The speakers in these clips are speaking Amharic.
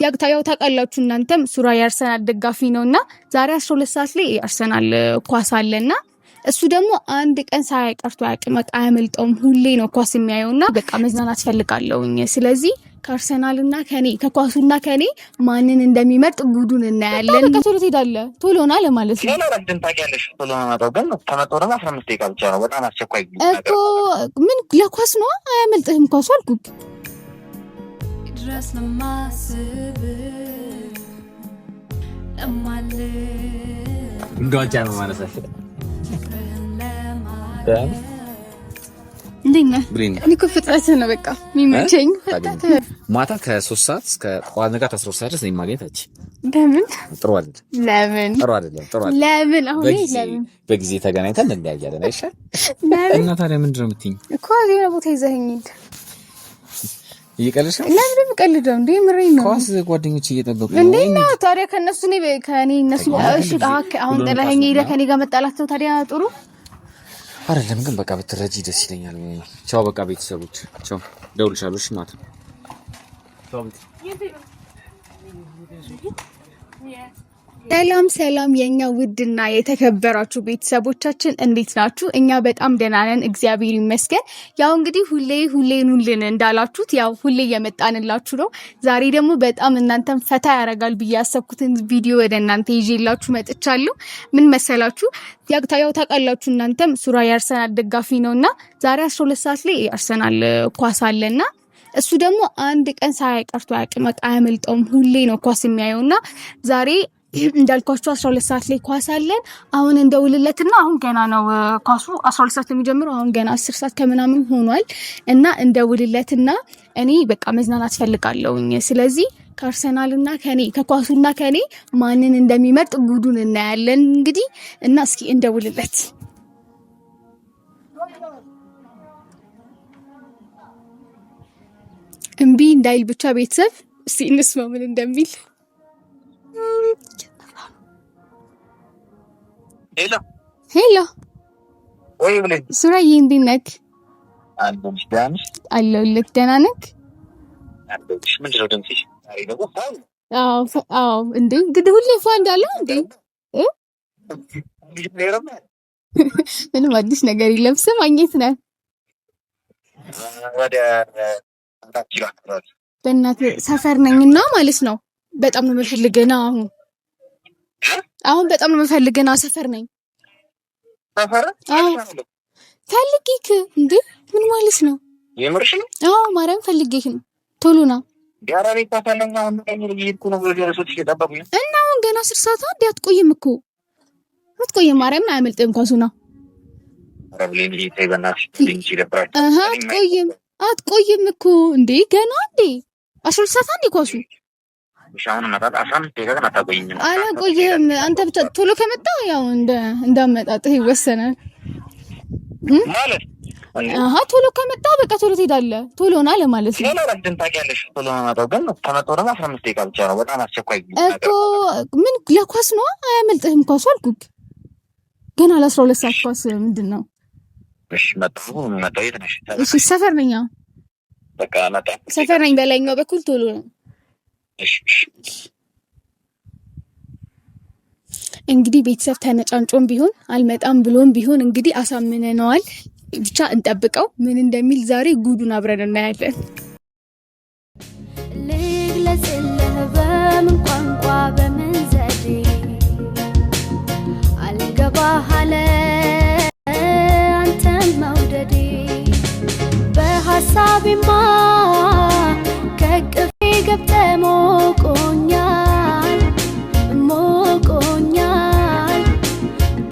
ያው ታውቃላችሁ እናንተም ሱራ የአርሰናል ደጋፊ ነውና ዛሬ 12 ሰዓት ላይ አርሰናል ኳስ አለና እሱ ደግሞ አንድ ቀን ሳይቀርቶ ያቅመጥ አያመልጠውም። ሁሌ ነው ኳስ የሚያየውና በቃ መዝናናት ፈልጋለሁኝ። ስለዚህ ከአርሰናልና ከኔ ከኳሱና ከኔ ማንን እንደሚመርጥ ጉዱን እናያለን። በቃ ቶሎ ትሄዳለህ ቶሎና ለማለት ነው። ለረጅም ታውቂያለሽ ቶሎና ማጣው ግን ተመጣጣ ደግሞ 15 ደቂቃ ብቻ ነው። በጣም አስቸኳይ እኮ ምን ለኳስ ነው አያመልጥህም ኳሱ አልኩት። ድረስ ለማስብ ለማለ እንደዋጃ ነው ማለት ነው። እንደኛ እኔ እኮ ፍጥነት ነው በቃ የሚመቸኝ። ማታ ከ3 ሰዓት እስከ ቋል ነገር 13 ሰዓት ድረስ ማግኘታች ለምን ጥሩ አይደል? ለምን ጥሩ አይደለም? ጥሩ አይደል? ለምን አሁን ለምን በጊዜ ተገናኝተን እንለያያለን አይሻል? እና ታዲያ ምንድን ነው የምትይኝ? እኮ ሌላ ቦታ ይዘኸኝ እየቀለድሽ ነው? ለምን ብቀልደው እንዴ? ምሬን ነው። ኳስ ጓደኞች እየጠበቁ እንዴ ነው ታዲያ ከነሱ ነው ከኔ እነሱ እሺ አሁን ጥለኸኝ ሄደህ ከኔ ጋር መጣላቸው ታዲያ ጥሩ አይደለም። ግን በቃ ብትረጂ ደስ ይለኛል። ቻው በቃ ቤተሰቦች ቻው። ደውልሻለሁ እሺ ማታ። ሰላም ሰላም የኛ ውድና የተከበራችሁ ቤተሰቦቻችን እንዴት ናችሁ? እኛ በጣም ደህና ነን እግዚአብሔር ይመስገን። ያው እንግዲህ ሁሌ ኑልን እንዳላችሁት ያው ሁሌ እየመጣንላችሁ ነው። ዛሬ ደግሞ በጣም እናንተን ፈታ ያረጋል ብዬ ያሰብኩትን ቪዲዮ ወደ እናንተ ይዤላችሁ መጥቻለሁ። ምን መሰላችሁ? ያው ታውቃላችሁ እናንተም ሱራ የአርሰናል ደጋፊ ነውና ዛሬ 12 ሰዓት ላይ አርሰናል ኳስ አለና እሱ ደግሞ አንድ ቀን ሳይቀርቶ ያቅመጥ አያመልጠውም። ሁሌ ነው ኳስ የሚያየውና ዛሬ እንዳልኳችሁ 12 ሰዓት ላይ ኳስ አለን። አሁን እንደውልለትና አሁን ገና ነው ኳሱ 12 ሰዓት የሚጀምረው አሁን ገና 10 ሰዓት ከምናምን ሆኗል እና እንደውልለትና እኔ በቃ መዝናናት ፈልጋለሁኝ። ስለዚህ ከአርሰናልና ከኔ ከኳሱና ከኔ ማንን እንደሚመርጥ ጉዱን እናያለን እንግዲህ እና እስኪ እንደውልለት እምቢ እንዳይል ብቻ ቤተሰብ እስቲ እንስማ ምን እንደሚል። ሄሎ ወይ ብለኝ ሱራዬ እንዴት ነህ? አለሁልህ። ደህና ነህ? ምንድን ነው ድምፅሽ? አዎ እንዴ እንግዲህ ሁሌ ፏ እንዳለው እንዴ ምንም አዲስ ነገር የለም። ስማኝት ነህ ወደ በእናትህ ሰፈር ነኝና ማለት ነው። በጣም ነው የምፈልገና አሁን በጣም ነው የምፈልገና ሰፈር ነኝ። ሰፈር ፈልጌክ እንዴ ምን ማለት ነው? የምርሽ ነው? አዎ ማርያም ፈልጌክ ነው። ቶሎና ዲያራሪ ታፈለኛ አሁን ይሄድኩ ነው ወደ ራሶች እየጠበቁኝ እና አሁን ገና 10 ሰዓት አንዴ አትቆይም እኮ አትቆይም። ማርያም አያመልጥም ኳሱና ረብሌን ይታይ በእናትሽ ልንጂ ደብራች አትቆይም እኮ እንዴ ገና እንዴ 12 ሰዓት አንዴ ኳሱ ሻውን መጣጣ 15 ደቂቃ ግን አታቆይኝም። አላቆይም አንተ ብቻ ቶሎ ከመጣ ያው እንዳመጣጥህ ይወሰናል ማለት ቶሎ ከመጣ በቃ ቶሎ ትሄዳለህ ቶሎና ለማለት ነው። ለረጅም ታውቂያለሽ ቶሎና ማጣው ግን ተመጣጣ ደግሞ 15 ደቂቃ ብቻ ነው። በጣም አስቸኳይ እኮ ምን ለኳስ ነው አያመልጥህም ኳሱ አልኩት። ገና ለ12 ሰዓት ኳስ ምንድነው? እሺ መጣው የት ነሽ? እሺ ሰፈር ነኝ። በቃ መጣ ሰፈር ነኝ በላይኛው በኩል ቶሎ ነው። እሺ እንግዲህ ቤተሰብ ተነጫንጮም ቢሆን አልመጣም ብሎም ቢሆን እንግዲህ አሳምነነዋል። ብቻ እንጠብቀው ምን እንደሚል ዛሬ ጉዱን አብረን እናያለን። ልግለጽልህ በምን ቋንቋ በምን ዘዴ አልገባህ አለ አንተን መውደዴ በሐሳቤማ ከቅፌ ገብተህ ሞቆኛል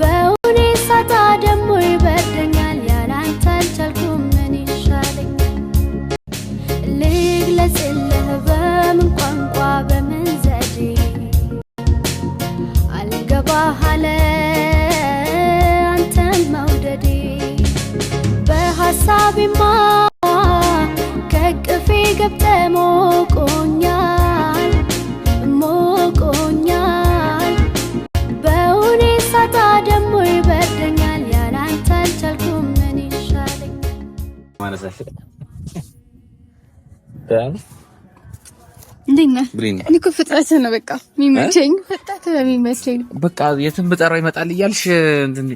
በውኔ ሳታ ደሞ ይበርደኛል ያላንተ አልቻልኩም ምን ይሻለኛል ልግለጽልህ በምን ቋንቋ በምን ዘዴ አልገባህ አለ አንተን መውደዴ በሐሳቤማ ከቅፌ ገብተህ ሞቆኛል በውኔ ሳታ ደሞ ይበርደኛል ያላንተ አልቻልኩም ምን ይሻለኛል። 12 እንዴት ነህ? እኔ እኮ ፍጥረት ነው በቃ የሚመቸኝ ፍጥረት ነው የሚመቸኝ። በቃ የትም ብጠራው ይመጣል እያልሽ እንትን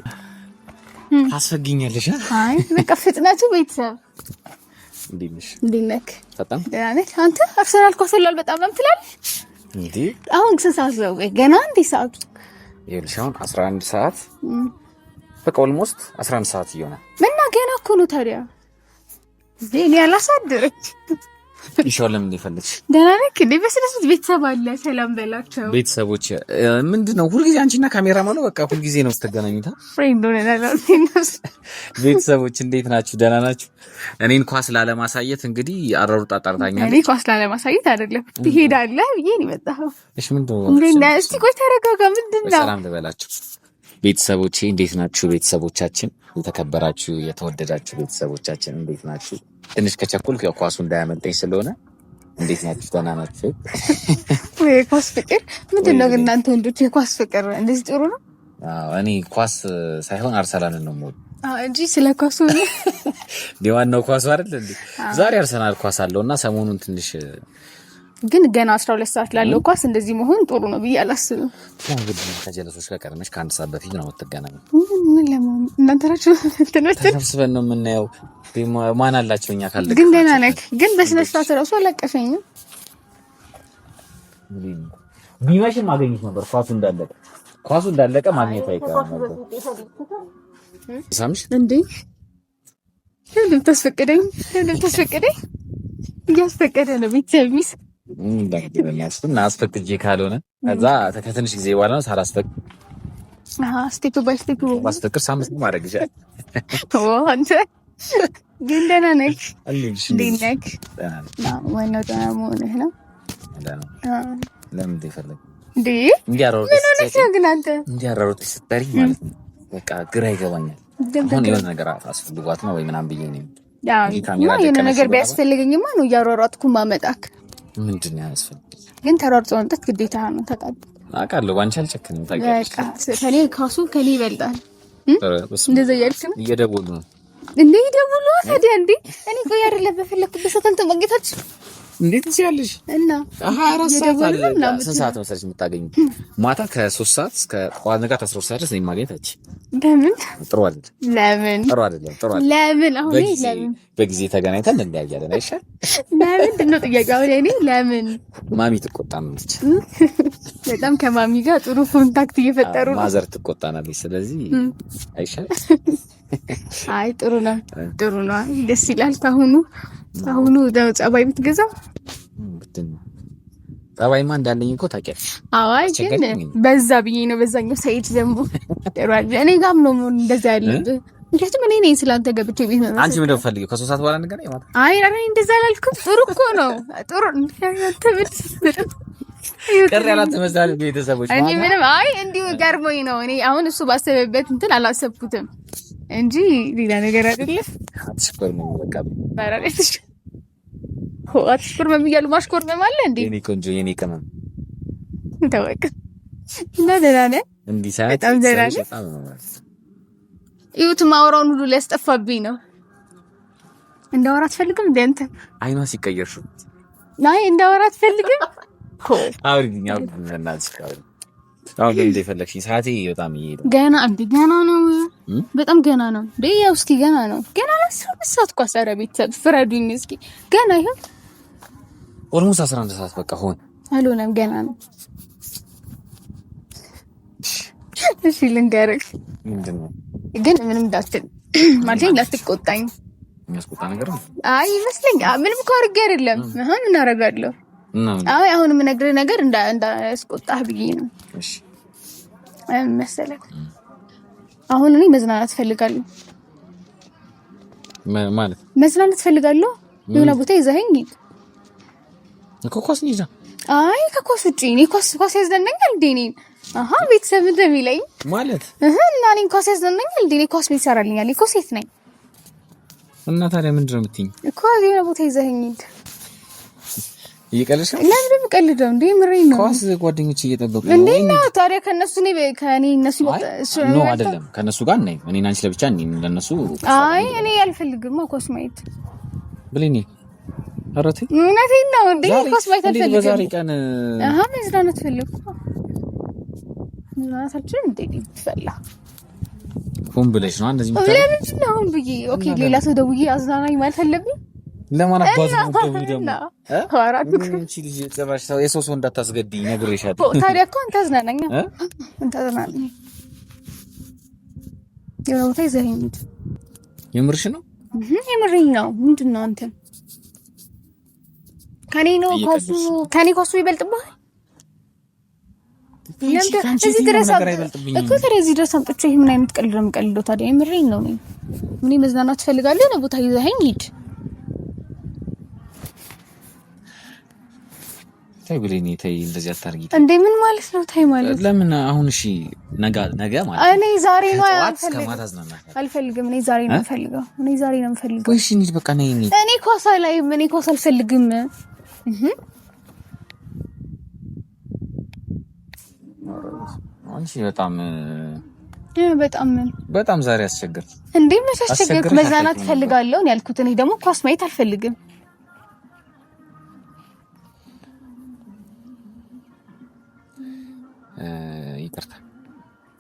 ታስፈጊኛለሽ። አይ በቃ ፍጥነቱ ቤተሰብ እንዴት ነሽ? እንዴት ነህ? በጣም ደህና ነህ አንተ? አርሰናል እኮ ሰላል በጣም ነው ትላለህ እንዴ? አሁን ስንት ሰዓት ነው ገና? እንዴ ሰዓቱ ይኸውልሽ አሁን 11 ሰዓት በቃ ኦልሞስት 11 ሰዓት ይሆናል። እና ገና እኮ ነው ታዲያ እኔ አላሳድርም። ይሻው ለምን እንደፈለግሽ? ደህና ነህ እንዴ? በስነስርዓት ቤተሰብ አለ ሰላም በላቸው። ቤተሰቦች ምንድነው ሁልጊዜ አንቺና ካሜራማኑ በቃ ሁልጊዜ ነው ስትገናኙታ? ፍሬንድ ሆነናል። ቤተሰቦች እንዴት ናችሁ? ደህና ናችሁ? እኔን ኳስ ላለማሳየት እንግዲህ አራሩጣ ጠርታኛለች። እኔ ኳስ ላለማሳየት አይደለም ትሄዳለህ ብዬ ነው የመጣኸው። እሺ ምንድነው? እስቲ ቆይ ተረጋጋ። ምንድነው? ሰላም ልበላችሁ ቤተሰቦቼ እንዴት ናችሁ? ቤተሰቦቻችን የተከበራችሁ የተወደዳችሁ ቤተሰቦቻችን እንዴት ናችሁ? ትንሽ ከቸኩል ያው ኳሱ እንዳያመልጠኝ ስለሆነ እንዴት ናችሁ? ደህና ናችሁ? የኳስ ፍቅር ምንድነው ግን እናንተ ወንዶች የኳስ ፍቅር እንደዚህ ጥሩ ነው? አዎ እኔ ኳስ ሳይሆን አርሰናልን ነው የምወደው እንጂ ስለ ኳሱ ነው ዲዋናው ኳሱ አይደል እንዴ? ዛሬ አርሰናል ኳስ አለውና ሰሞኑን ትንሽ ግን ገና 12 ሰዓት ላለው ኳስ እንደዚህ መሆን ጥሩ ነው ብዬ አላስብም። እንግዲህ ከጀለሶች ጋር ቀርመሽ ከአንድ ሰዓት በፊት ነው የምትገናኙ። ምን ለማን እናንተ ናችሁ ተሰብስበን ነው የምናየው። ማን አላቸው እኛ ካልደግ ግን ደህና ነህ? ግን በስነ ስርዓት እራሱ አላቀፈኝም። ቢመሽም ማግኘት ነበር። ኳሱ እንዳለቀ ማግኘት አይቀርም ነበር። ሳምሽ እንዴ ለምን ታስፈቅደኝ? እያስፈቀደ ነው ቤተሰብ ሚስ እንዳገኘኛስና አስፈቅጄ ካልሆነ ከዛ ከትንሽ ጊዜ በኋላ ነው ሳላስፈቅድ ስቴፕ ባይ ስቴፕ ማስተክር ሳምንት ማድረግ ይችላል። አንተ ግን ደህና ነህ? እንዴት ነህ? ዋናው ደህና መሆንህ ነው። ለምን እንደፈለግ እንዴ እንዲያራሩጥ ስትጠሪ ማለት ነው። በቃ ግራ ይገባኛል። አሁን የሆነ ነገር አስፈልጓት ነው ወይ ምናምን ብዬ ነው የሆነ ነገር ቢያስፈልገኝማ ነው እያሯሯጥኩ ማመጣክ። ምንድን ነው ያስፈልግ? ግን ተሯርጦ መምጣት ግዴታ ነው። አውቃለሁ ባንቺ አልጨክንም። ታውቂያለሽ ከኔ ካሱ ከኔ ይበልጣል። እንደዛ እያልሽ ነው። እየደወሉ ነው እንዴ? ይደውሉ ታዲያ እንዴ? እኔ ቆይ አይደለም በፈለኩበት ሰዓት ማግኘታች እንዴት ሲያልሽ እና 24 ሰዓት አለ። ስንት ሰዓት መሰለሽ የምታገኝ? ማታ ከ3 ሰዓት እስከ ጠዋት ነገ 13 ሰዓት ድረስ ማግኘታች። ለምን ጥሩ አይደል? ለምን አሁን ለምን በጊዜ ተገናኝተን እንለያያለን አይሻል? ለምን ነው ጥያቄው? እኔ ለምን ማሚ ትቆጣናለች። በጣም ከማሚ ጋር ጥሩ ኮንታክት እየፈጠሩ ነው። ማዘር ትቆጣናለች። ስለዚህ አይሻል? አይ ጥሩ ነው ደስ ይላል። አሁኑ ጸባይ ብትገዛው ጸባይማ እንዳለኝ እኮ ታውቂያለሽ። አይ ግን በዛ ብዬ ነው። በዛኛው ሳይድ ደግሞ ደራል እኔ ጋም ነው እንደዛ ያለብህ። ምክንያቱም እኔ ነኝ ስላንተ ገብቼ ቤት መመለስ። አንቺ ምንድን ነው ፈልጊው? ከ3 ሰዓት በኋላ እንገናኝ ማለት? አይ እኔ እንደዛ አላልኩም። ጥሩ እኮ ነው ጥሩ ቅር ያላት መሰለኝ ቤተሰቦች ማለት። እኔ ምንም እንዲሁ ገርሞኝ ነው። እኔ አሁን እሱ ባሰበበት እንትን አላሰብኩትም እንጂ ሌላ ነገር አይደለም። አትሽኮርመም በቃ ባራለሽ አትሽኮርመም እያሉ ማሽኮርመም አለ እንዴ? የኔ ቆንጆ የኔ ቅመም ተወቅ እና ደህና ነህ? እንዲህ ሳይት በጣም ደህና ነህ? ይሁት ማውራውን ሁሉ ሊያስጠፋብኝ ነው። እንዳወራ አትፈልግም እንዴ አንተ? አይኗ ሲቀየርሽ ናይ እንዳወራ አትፈልግም? አውሪኝ እናንተ አሁን ግን እንደፈለግሽኝ ሰዓቴ በጣም ይሄዳል። ገና ነው በጣም ገና ነው። በያው እስኪ ገና ነው። ገና ሰዓት እኮ አሰረ ቤተሰብ ፍረዱኝ እስኪ። ገና ይሄን ኦልሞስት 11 ሰዓት በቃ አልሆነም ገና ነው። እሺ ልንገርህ ምንድነው ግን ምንም እንዳትል ማለት እንዳትቆጣኝ። የሚያስቆጣ ነገር ነው? አይ ይመስለኛል ምንም እኮ አድርጌ አይደለም። ምን አደርጋለሁ? አሁን የምነግርህ ነገር እንዳያስቆጣህ ብዬ ነው። እሺ መሰለህ አሁን እኔ መዝናናት እፈልጋለሁ። ማለት መዝናናት እፈልጋለሁ። የሆነ ቦታ ይዘኸኝ እኮ ኳስ ነው ይዛ። አይ ከኳስ ውጪ እኔ ኳስ ያዝናናኛል እንዴ? እኔን ቤተሰብ እንደሚለኝ ማለት እና እኔን ኳስ ያዝናናኛል እንዴ? እኔ ኳስ ቤት ሰራልኛል እኮ ሴት ነኝ። እና ታዲያ ምንድን ነው የምትይኝ? እኮ የሆነ ቦታ ይዘኸኝ እየቀለድሽ ነው? ለምን የምቀልደው እንዴ? ምሬን ነው። ኳስ ጓደኞች እየጠበቁ ነው እንዴ? እና ታዲያ ከነሱ ከኔ እነሱ ነው አይደለም? ከነሱ ጋር ነኝ እኔና አንቺ ለብቻ ነኝ። ለነሱ አይ እኔ አልፈልግም ኳስ ማየት ብለኝ አረቴ እውነቴን ነው እንዴ? ኳስ ማየት አልፈልግም። በዛሬ ቀን መዝናናት ፈልኩ። መዝናናታችን እንዴ ይፈላ ሆን ብለሽ ነው እንደዚህ ማለት ለምን ነው ሆን ብዬ? ኦኬ ሌላ ሰው ደውዬ አዝናናኝ ማለት አለብኝ። ለማን አባዝ ነው ደውዬ ደግሞ እቺ ልጅ ጭራሽ የሰው ሰው እንዳታስገድኝ ነግሬሻለሁ። ታዲያ እኮ አንተ አዝናናኝ አንተ አዝናናኝ የሮታ ይዘህኝ የምርሽ ነው? የምርኝ ነው። ምንድን ነው አንተ ከኔ ነው ኳሱ ይበልጥብሃል? እዚህ ድረስ አምጥቼ ምን አይነት ቀልድ ነው የምቀልደው ታዲያ? የምሬን ነው። እኔ መዝናናት እፈልጋለሁ። ነው ቦታ ይዘኸኝ ሂድ። ተይ ብለኝ ተይ፣ እንደዚህ አታርጊ እንዴ! ምን ማለት ነው ተይ ማለት? ለምን አሁን? እሺ ነገ ማለት እኔ ዛሬ ነው አልፈልግም። እኔ ዛሬ ነው የምፈልገው። እሺ እንሂድ በቃ ነይ። እኔ ኳስ አልፈልግም። አንቺ በጣም ዛሬ አስቸገር እንዴ? ምን አስቸገርኩ? መዝናናት እፈልጋለሁ ያልኩት። እኔ ደግሞ ኳስ ማየት አልፈልግም።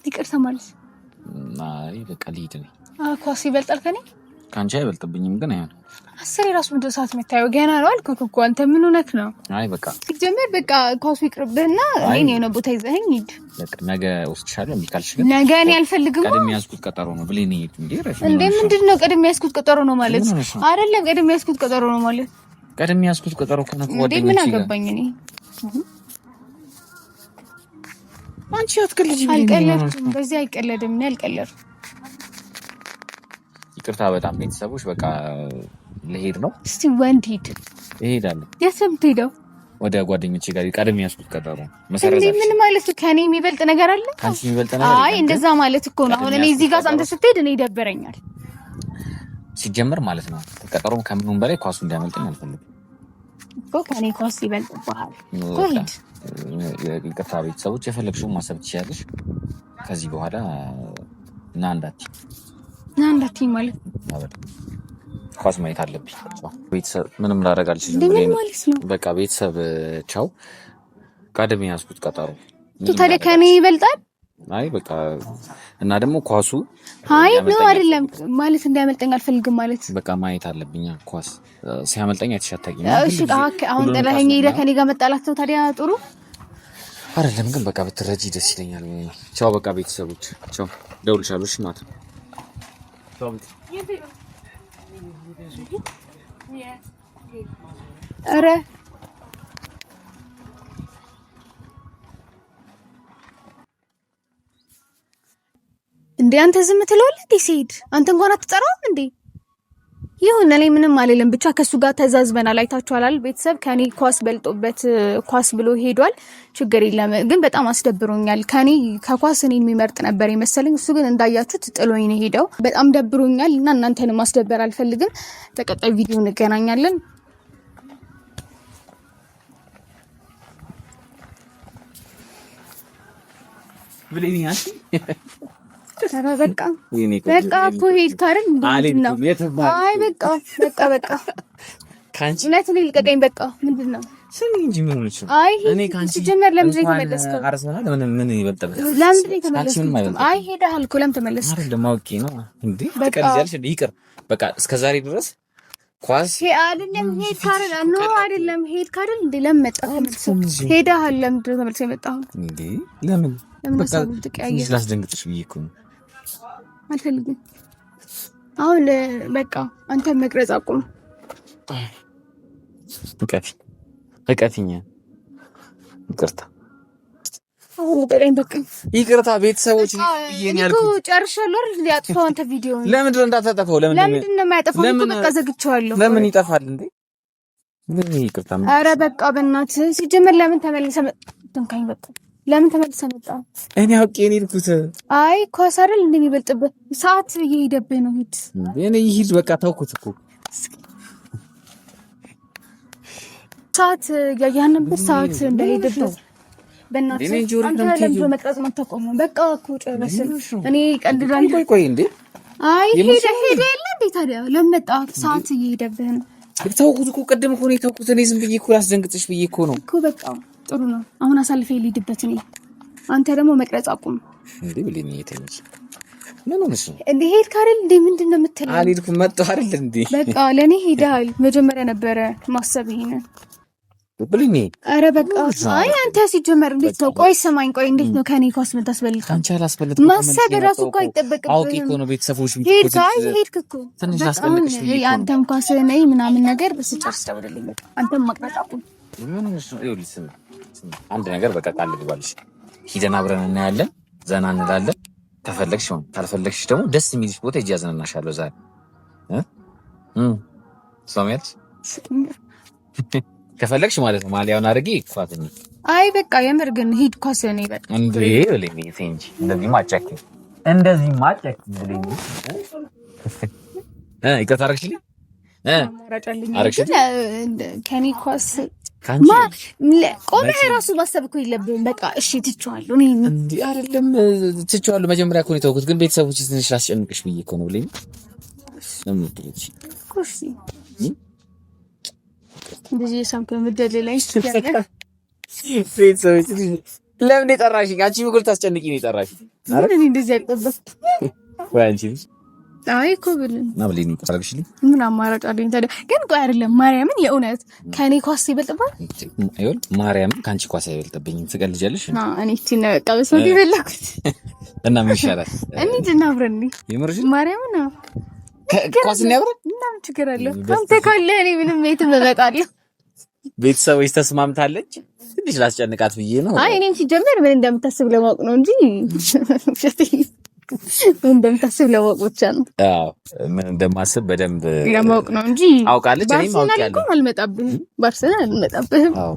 ይቅርታ ማለት አይ በቃ ልሂድ ነኝ። ኳስ ይበልጣል ከኔ? ካንቺ አይበልጥብኝም ግን አይሆን 10 የራሱ ምንድን ሰዓት የምታየው ገና ነው አልኩህ እኮ። አንተ ምን ሆነህ ነው? አይ በቃ ሲጀመር በቃ ኳሱ ይቅርብህና እኔ የሆነ ቦታ ይዘኸኝ ሂድ። በቃ ነገ ወስድሻለሁ። እምቢ ካልሽ ግን ነገ እኔ አልፈልግም። ቀድሜ ያዝኩት ቀጠሮ ነው ብለኝ ነው እንዴ? እንዴ ምንድን ነው ቀድሜ ያዝኩት ቀጠሮ ነው ማለት? አይደለም ቀድሜ ያዝኩት ቀጠሮ ነው ማለት። ቀድሜ ያዝኩት ቀጠሮ ከሆነ ጓደኞቼ ምን አገባኝ እኔ? አንቺ አትቀልጂ። አልቀለድኩም። በዚህ አይቀለድም። እኔ አልቀለድኩም። ይቅርታ በጣም ቤተሰቦች፣ በቃ ልሄድ ነው። እስቲ ወንድ ሂድ። እሄዳለሁ። የት ነው የምትሄደው? ወደ ጓደኞቼ ጋር ቀድሜ ያዝኩት ቀጠሮ መሰረታችሁ። ምን ማለት ነው? ከኔ የሚበልጥ ነገር አለ? ካንቺ የሚበልጥ ነገር? አይ እንደዛ ማለት እኮ ነው። አሁን እኔ እዚህ ጋር አንተ ስትሄድ እኔ ይደበረኛል ሲጀመር ማለት ነው። ቀጠሮም ከምኑም በላይ ኳሱ እንዲያመልጠኝ አልፈልግም እኮ። ከኔ ኳስ ይበልጥብሃል እኮ። ሂድ። ይቅርታ ቤተሰቦች፣ የፈለግሽውን ማሰብ ትችያለሽ። ከዚህ በኋላ እና እንዳትዪ ማለት ኳስ ማየት አለብኝ። ቤተሰብ ምንም ላደርግ አልችልም። በቃ ቤተሰብ ቻው። ቀድሜ ያዝኩት ቀጠሮ ታዲያ ከኔ ይበልጣል? አይ በቃ እና ደግሞ ኳሱ አይ ነው አይደለም ማለት እንዳያመልጠኝ አልፈልግም ማለት በቃ ማየት አለብኝ። ኳስ ሲያመልጠኝ አይተሻታቂኝ። እሺ አሁን ጥለኸኝ ሄደህ ከኔ ጋር መጣላት ነው ታዲያ ጥሩ አይደለም። ግን በቃ ብትረጂ ደስ ይለኛል። ቻው በቃ ቤተሰቦች ቻው። ደውልሻለሁ። እሺ ማታ ኧረ እንዴ አንተ ዝም ትለዋለህ እንዴ? ሲሄድ አንተ እንኳን አትጠራውም እንዴ? ይሁን እኔ ምንም አልልም። ብቻ ከሱ ጋር ተዛዝበናል። አይታችኋል ቤተሰብ። ከኔ ኳስ በልጦበት ኳስ ብሎ ሄዷል። ችግር የለም ግን በጣም አስደብሮኛል። ከኳስ እኔን የሚመርጥ ነበር የመሰለኝ። እሱ ግን እንዳያችሁት ጥሎኝ ነው ሄደው። በጣም ደብሮኛል እና እናንተንም ማስደበር አልፈልግም። በቀጣይ ቪዲዮ እንገናኛለን። ብለኛል። በቃ እኮ ሄድክ አይደል? ነው አይ በቃ ካንቺ እውነት ነው። ልቀቀኝ በቃ። ምንድን ነው ስሚ እንጂ ምን ሆነሽ? አይ እኔ ካንቺ ጀመር ለምን ተመለስከው? አርሰናል ምን ይበልጣል? ለምን ተመለስከው? አይ ሄደሃል እኮ ለምን ተመለስከው? አይደለም አውቄ ነው እንዴ? ትቀልጃለሽ? ይቅር በቃ እስከዛሬ ድረስ ኳስ አይደለም ሄድክ አይደል? ነው አይደለም ሄድክ አይደል? እንዴ ለምን መጣህ? ሄደሃል። ለምን ተመለስከው የመጣኸው እንዴ? ለምን በቃ ስላስደንግጥሽ ብዬሽ እኮ ነው። አልፈልግም። አሁን በቃ አንተ መቅረጽ አቁም። እቀፊኝ። ይቅርታ አሁን በቀኝ በቃ ይቅርታ ቤተሰቦች። ይሄን ያልኩት ጨርሻለሁ አይደል? ያጥፋው አንተ ቪዲዮ ለምን እንዳታጠፋው? ለምን ነው የማያጠፋው? በቃ ዘግቼዋለሁ። ለምን ይጠፋል እንዴ? ምን ይቅርታ። ኧረ በቃ በእናትህ ሲጀመር ለምን ተመልሰህ መጣህ? በቃ ለምን ተመልሰህ መጣህ? እኔ አውቄ ነው የሄድኩት። አይ ኳስ አይደል እንደሚበልጥበት ሰዓት እየሄደብህ ነው። ሂድ እኔ ይሂድ በቃ ተውኩት እኮ ሰዓት ያያንበት ሰዓት እንደሄደበት በእናትህ አንተ ለምን መቅረጽ ማታቆመው? በቃ እኮ ጨረስን። እኔ ቀልዳለሁ። ቆይ እንዴ አይ ሄደ የለ እንዴ ታዲያ ለምን መጣህ? ሰዓት እየሄደብህ ነው። ተውኩት እኮ ቅድም እኮ ነው የተውኩት። እኔ ዝም ብዬ እኮ ላስደንግጥሽ ብዬ እኮ ነው እኮ። በቃ ጥሩ ነው። አሁን አሳልፈ ልሂድበት እኔ። አንተ ደግሞ መቅረጽ አቁም እንዴ ብለኝ የተነሽ ምን ሆነሽ ነው እንዴ? ሄድክ አይደል እንዴ? ምንድነው የምትለው? አልሄድኩም መጣሁ አይደል እንዴ? በቃ ለኔ ሄደሃል። መጀመሪያ ነበረ ማሰብ ይሄንን ብለኝ። አረ በቃ አይ አንተ ሲጀመር እንዴት ነው? ቆይ ሰማኝ፣ ቆይ እንዴት ነው ከኔ ኳስ የምታስበልጥ? አንቺ አላስበልጥኩም። ማሰብ ራሱ እኮ አይጠበቅብህም። አውቄ እኮ ነው ቤተሰቦች ሄድክ እኮ ትንሽ አስበልጥሽ ብዬ እኮ አንተም ኳስ ነይ ምናምን ነገር በስጨርስ ደውልልኝ። በቃ አንተም መቅረጥ አቁም። ምን ነው ይኸውልሽ፣ አንድ ነገር በቃ ቃል ልግባልሽ፣ ሂደን አብረን እናያለን፣ ዘና እንላለን። ከፈለግሽ ሆነ ካልፈለግሽ ደግሞ ደስ የሚልሽ ቦታ ሂጅ፣ ያዝናናሻለሁ ዛሬ ሰማያት ከፈለግሽ ማለት ነው። ማሊያውን አድርጌ ይፋትኝ። አይ በቃ የምር ግን ሂድ ኳስ ነይ በቃ እንዴ ብለኝ እንጂ እንደዚህ ማጨክ ብለኝ ይቅርታ አደረግሽልኝ ከኔ ኳስ ቆመህ ራሱ ማሰብ እኮ የለብህም። በቃ እሺ ትቼዋለሁ። እኔ እንዴ አይደለም ትቼዋለሁ። መጀመሪያ እኮ ነው የተውኩት፣ ግን ቤተሰቦች ትንሽ ላስጨንቅሽ ብዬ እኮ ነው ብለኝ ለምትልሽ ኩርሲ እንደዚህ የሳምከ ምድል ላይ ቤተሰቦች ለምን የጠራሽኝ? አንቺ ብኩል ታስጨንቂ ነው የጠራሽኝ። አረ እኔ እንደዚህ አልጠበቅኩም ወይ አንቺ አይ እኮ ብልን እና ብለኝ ይቀርብሽልኝ። ምን አማራጭ አለኝ ታዲያ? ግን ቆይ አይደለም ማርያምን የእውነት ከኔ ኳስ ይበልጥባል? አይወል ማርያምን ካንቺ ኳስ አይበልጥብኝም። ትቀልጃለሽ? እኔ እቺን ቀበስ ነው ይበላኩት እና ምን ይሻላል? እኔ ድናብረን ይመርሽ ማርያምን ነው ኳስ ነው ያብረ እና ምን ችግር አለው? አንተ ካለ እኔ ምንም የትም እመጣለሁ። ቤተሰቦች ተስማምታለች። ትንሽ ላስጨንቃት ብዬ ነው። አይ እኔም ሲጀመር ምን እንደምታስብ ለማወቅ ነው እንጂ ምን እንደምታስብ ለማወቅ ብቻ ነው። አዎ ምን እንደማስብ በደንብ ለማወቅ ነው እንጂ አውቃለች። እኔም አውቃለሁ። አልመጣብህም፣ ባርሰናል አልመጣብህም። አዎ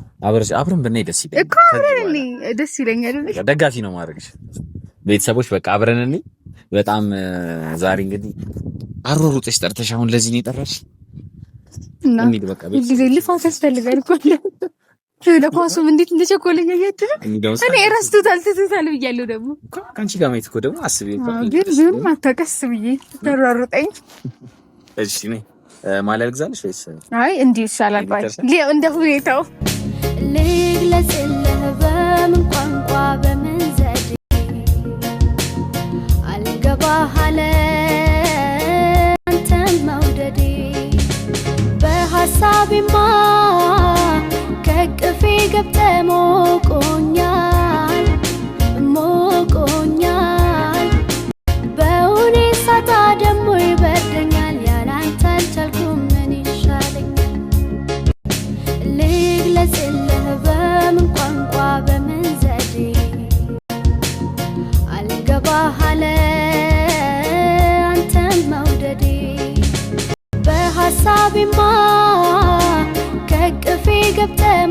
አብረን ብናይ ደስ ይለኛል እኮ አብረን ደስ ይለኛል። ደጋፊ ነው ማድረግሽ። ቤተሰቦች በቃ አብረን እንይ። በጣም ዛሬ እንግዲህ አሮሩጥሽ ጠርተሽ አሁን ለዚህ ነው የጠራሽ እና ጊዜ ልፋት ያስፈልጋል እኮ ለኳሱም እንዴት እንደቸኮለኝ ያያችሁ እኔ እረስቶታል ትቶታል ብያለሁ። ደግሞ ከአንቺ ጋር ማየት እኮ ደግሞ አስቤ ግን ዝም አታቀስ ብዬ ተሯሩጠኝ። እሺ ነኝ ማሊያ ልግዛልሽ ወይስ? አይ እንዲህ ይሻላል ባይ እንደ ሁኔታው ልግለጽልህ በምን ቋንቋ በምን ዘዴ አልገባህ አለ አንተን መውደዴ በሐሳቤማ ከቅፌ ገብተህ ሞቆኛል በእውኔ ሳታ ደሞ ይበርደኛል ያላንተ አልቻልኩም ምን ይሻለኛል ልግለጽልህ በምን ቋንቋ በምን ዘዴ አልገባህ አለ አንተን መውደዴ በሐሳቤማ ከቅፌ ገብተህ